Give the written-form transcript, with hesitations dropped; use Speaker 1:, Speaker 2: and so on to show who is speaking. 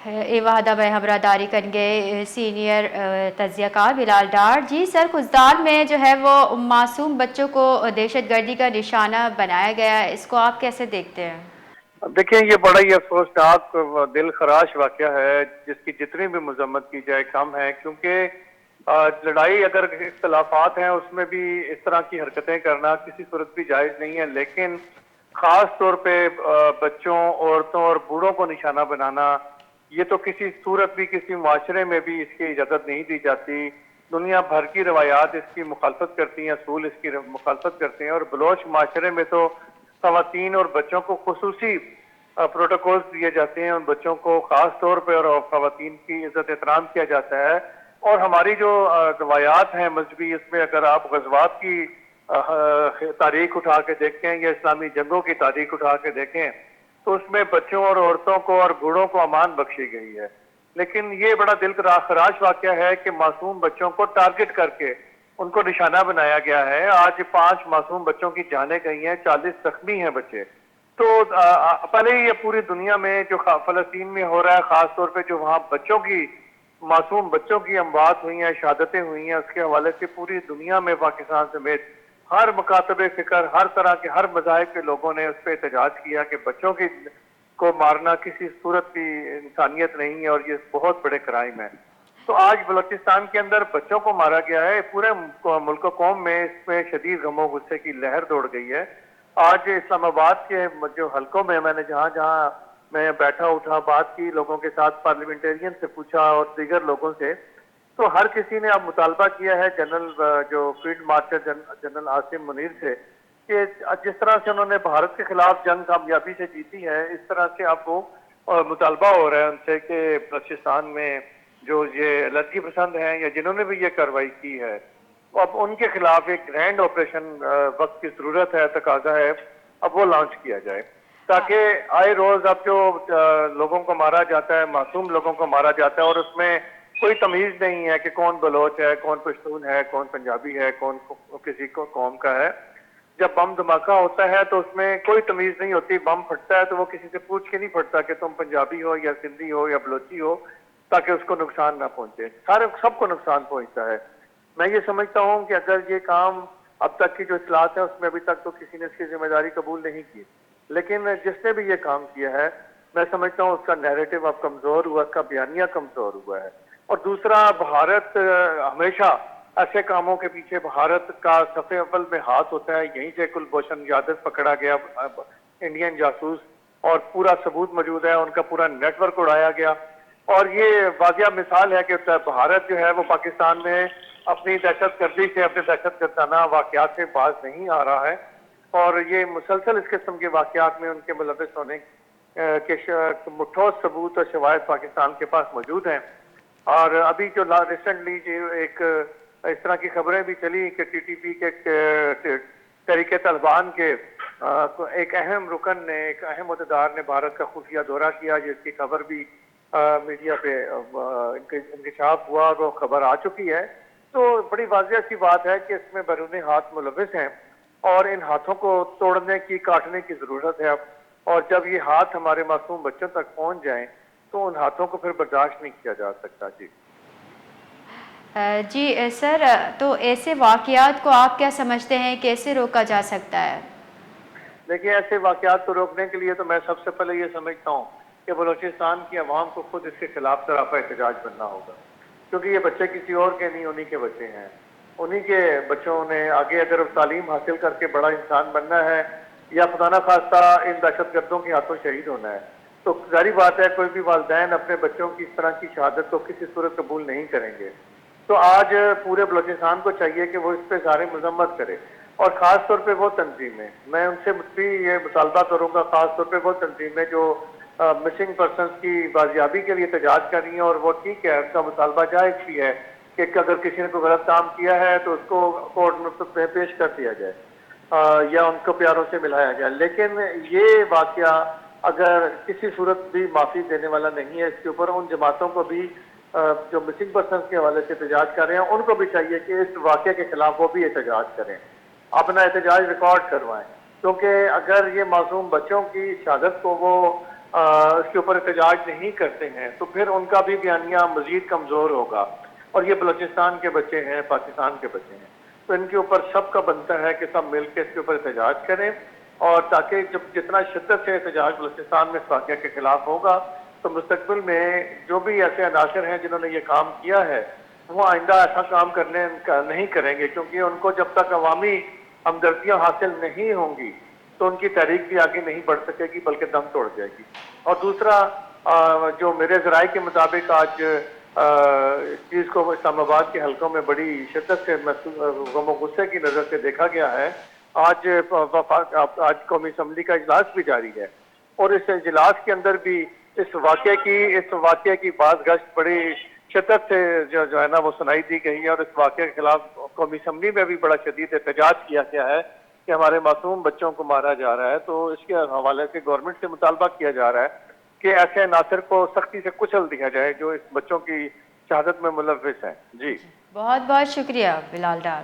Speaker 1: وحدہ میں ہمراہداری کریں گے سینئر تجزیہ کار بلال ڈار جی سر کزدار میں جو ہے وہ معصوم بچوں کو دہشت گردی کا نشانہ بنایا گیا ہے، اس کو آپ کیسے دیکھتے ہیں؟
Speaker 2: دیکھیں یہ بڑا ہی افسوسناک دل خراش واقعہ ہے جس کی جتنی بھی مذمت کی جائے کم ہے، کیونکہ لڑائی اگر اختلافات ہیں اس میں بھی اس طرح کی حرکتیں کرنا کسی صورت بھی جائز نہیں ہے، لیکن خاص طور پہ بچوں عورتوں اور بوڑھوں کو نشانہ بنانا یہ تو کسی صورت بھی کسی معاشرے میں بھی اس کی اجازت نہیں دی جاتی۔ دنیا بھر کی روایات اس کی مخالفت کرتی ہیں، اصول اس کی مخالفت کرتے ہیں، اور بلوچ معاشرے میں تو خواتین اور بچوں کو خصوصی پروٹوکولز دیے جاتے ہیں، ان بچوں کو خاص طور پہ اور خواتین کی عزت احترام کیا جاتا ہے۔ اور ہماری جو روایات ہیں مذہبی، اس میں اگر آپ غزوات کی تاریخ اٹھا کے دیکھیں یا اسلامی جنگوں کی تاریخ اٹھا کے دیکھیں تو اس میں بچوں اور عورتوں کو اور بوڑھوں کو امان بخشی گئی ہے، لیکن یہ بڑا دل خراش واقعہ ہے کہ معصوم بچوں کو ٹارگٹ کر کے ان کو نشانہ بنایا گیا ہے۔ آج 5 معصوم بچوں کی جانیں گئی ہیں، 40 زخمی ہیں بچے۔ تو پہلے ہی یہ پوری دنیا میں جو فلسطین میں ہو رہا ہے، خاص طور پہ جو وہاں بچوں کی معصوم بچوں کی اموات ہوئی ہیں، شہادتیں ہوئی ہیں، اس کے حوالے سے پوری دنیا میں پاکستان سمیت ہر مکاتب فکر، ہر طرح کے ہر مذاہب کے لوگوں نے اس پہ احتجاج کیا کہ بچوں کی کو مارنا کسی صورت بھی انسانیت نہیں ہے اور یہ بہت بڑے کرائم ہے۔ تو آج بلوچستان کے اندر بچوں کو مارا گیا ہے، پورے ملک و قوم میں اس میں شدید غم و غصے کی لہر دوڑ گئی ہے۔ آج اسلام آباد کے جو حلقوں میں میں نے جہاں جہاں میں بیٹھا اٹھا بات کی لوگوں کے ساتھ، پارلیمنٹیرین سے پوچھا اور دیگر لوگوں سے، تو ہر کسی نے اب مطالبہ کیا ہے جنرل جو field marshal general Asim Munir سے کہ جس طرح سے انہوں نے بھارت کے خلاف جنگ کامیابی سے جیتی ہے، اس طرح سے اب وہ مطالبہ ہو رہا ہے ان سے کہ بلوچستان میں جو یہ لڑکی پسند ہیں یا جنہوں نے بھی یہ کارروائی کی ہے، اب ان کے خلاف ایک گرینڈ آپریشن وقت کی ضرورت ہے، تقاضا ہے، اب وہ لانچ کیا جائے تاکہ آئے روز اب جو لوگوں کو مارا جاتا ہے، معصوم لوگوں کو مارا جاتا ہے اور اس میں کوئی تمیز نہیں ہے کہ کون بلوچ ہے، کون پشتون ہے، کون پنجابی ہے، کون کسی کو قوم کا ہے۔ جب بم دھماکہ ہوتا ہے تو اس میں کوئی تمیز نہیں ہوتی، بم پھٹتا ہے تو وہ کسی سے پوچھ کے نہیں پھٹتا کہ تم پنجابی ہو یا سندھی ہو یا بلوچی ہو، تاکہ اس کو نقصان نہ پہنچے، سب کو نقصان پہنچتا ہے۔ میں یہ سمجھتا ہوں کہ اگر یہ کام اب تک کی جو اصلاحات ہیں اس میں ابھی تک تو کسی نے اس کی ذمہ داری قبول نہیں کی، لیکن جس نے بھی یہ کام کیا ہے میں سمجھتا ہوں اس کا نیریٹو اب کمزور ہوا، اس کا بیانیہ کمزور ہوا ہے۔ اور دوسرا، بھارت ہمیشہ ایسے کاموں کے پیچھے بھارت کا صفحے اول میں ہاتھ ہوتا ہے، یہیں سے کلبھوشن یادو پکڑا گیا انڈین جاسوس، اور پورا ثبوت موجود ہے، ان کا پورا نیٹ ورک اڑایا گیا، اور یہ واضح مثال ہے کہ بھارت جو ہے وہ پاکستان میں اپنی دہشت گردی سے، اپنے دہشت گردانہ واقعات سے باز نہیں آ رہا ہے، اور یہ مسلسل اس قسم کے واقعات میں ان کے ملوث ہونے کے ٹھوس ثبوت اور شواہد پاکستان کے پاس موجود ہیں۔ اور ابھی جو ریسنٹلی ایک اس طرح کی خبریں بھی چلی کہ ٹی ٹی پی کے تحریک طالبان کے ایک اہم رکن نے، ایک اہم عہدیدار نے بھارت کا خفیہ دورہ کیا، جس کی خبر بھی میڈیا پہ انکشاف ہوا اور وہ خبر آ چکی ہے۔ تو بڑی واضح سی بات ہے کہ اس میں بیرون ہاتھ ملوث ہیں اور ان ہاتھوں کو توڑنے کی، کاٹنے کی ضرورت ہے اب، اور جب یہ ہاتھ ہمارے معصوم بچوں تک پہنچ جائیں تو ان ہاتھوں کو پھر برداشت نہیں کیا جا سکتا۔ جی
Speaker 1: جی سر، تو ایسے واقعات کو آپ کیا سمجھتے ہیں کیسے روکا جا سکتا ہے؟
Speaker 2: دیکھیے، ایسے واقعات کو روکنے کے لیے تو میں سب سے پہلے یہ سمجھتا ہوں کہ بلوچستان کی عوام کو خود اس کے خلاف سراپا احتجاج بننا ہوگا، کیونکہ یہ بچے کسی اور کے نہیں، انہی کے بچے ہیں، انہی کے بچوں نے آگے اگر تعلیم حاصل کر کے بڑا انسان بننا ہے یا خدا نہ خواستہ ان دہشت گردوں کے ہاتھوں شہید ہونا ہے، تو ظاہری بات ہے کوئی بھی والدین اپنے بچوں کی اس طرح کی شہادت کو کسی صورت قبول نہیں کریں گے۔ تو آج پورے بلوچستان کو چاہیے کہ وہ اس پہ ظاہر مذمت کرے، اور خاص طور پہ وہ تنظیمیں، میں ان سے بھی یہ مطالبہ کروں گا، خاص طور پہ وہ تنظیمیں جو مسنگ پرسنز کی بازیابی کے لیے احتجاج کر رہی ہیں، اور وہ ٹھیک ہے، ان کا مطالبہ جائز بھی ہے کہ اگر کسی نے کوئی غلط کام کیا ہے تو اس کو کورٹ میں پیش کر دیا جائے یا ان کو پیاروں سے ملایا جائے، لیکن یہ واقعہ اگر کسی صورت بھی معافی دینے والا نہیں ہے۔ اس کے اوپر ان جماعتوں کو بھی جو مسنگ پرسنز کے حوالے سے احتجاج کر رہے ہیں ان کو بھی چاہیے کہ اس واقعے کے خلاف وہ بھی احتجاج کریں، اپنا احتجاج ریکارڈ کروائیں، کیونکہ اگر یہ معصوم بچوں کی شہادت کو وہ اس کے اوپر احتجاج نہیں کرتے ہیں تو پھر ان کا بھی بیانیہ مزید کمزور ہوگا. اور یہ بلوچستان کے بچے ہیں، پاکستان کے بچے ہیں، تو ان کے اوپر سب کا بنتا ہے کہ سب مل کے اس کے اوپر احتجاج کریں، اور تاکہ جب جتنا شدت سے احتجاج بلوچستان میں اس واقعہ کے خلاف ہوگا تو مستقبل میں جو بھی ایسے عناصر ہیں جنہوں نے یہ کام کیا ہے وہ آئندہ ایسا کام نہیں کریں گے، کیونکہ ان کو جب تک عوامی ہمدردیاں حاصل نہیں ہوں گی تو ان کی تحریک بھی آگے نہیں بڑھ سکے گی بلکہ دم توڑ جائے گی. اور دوسرا جو میرے ذرائع کے مطابق آج اس چیز کو اسلام آباد کے حلقوں میں بڑی شدت سے غم و غصے کی نظر سے دیکھا گیا ہے. آج قومی اسمبلی کا اجلاس بھی جاری ہے، اور اس اجلاس کے اندر بھی اس واقعے کی باز گشت بڑی شدت سے جو ہے نا وہ سنائی دی گئی ہے، اور اس واقعے کے خلاف قومی اسمبلی میں بھی بڑا شدید احتجاج کیا گیا ہے کہ ہمارے معصوم بچوں کو مارا جا رہا ہے. تو اس کے حوالے سے گورنمنٹ سے مطالبہ کیا جا رہا ہے کہ ایسے عناصر کو سختی سے کچل دیا جائے جو اس بچوں کی شہادت میں ملوث ہیں. جی
Speaker 1: بہت بہت شکریہ بلال ڈار.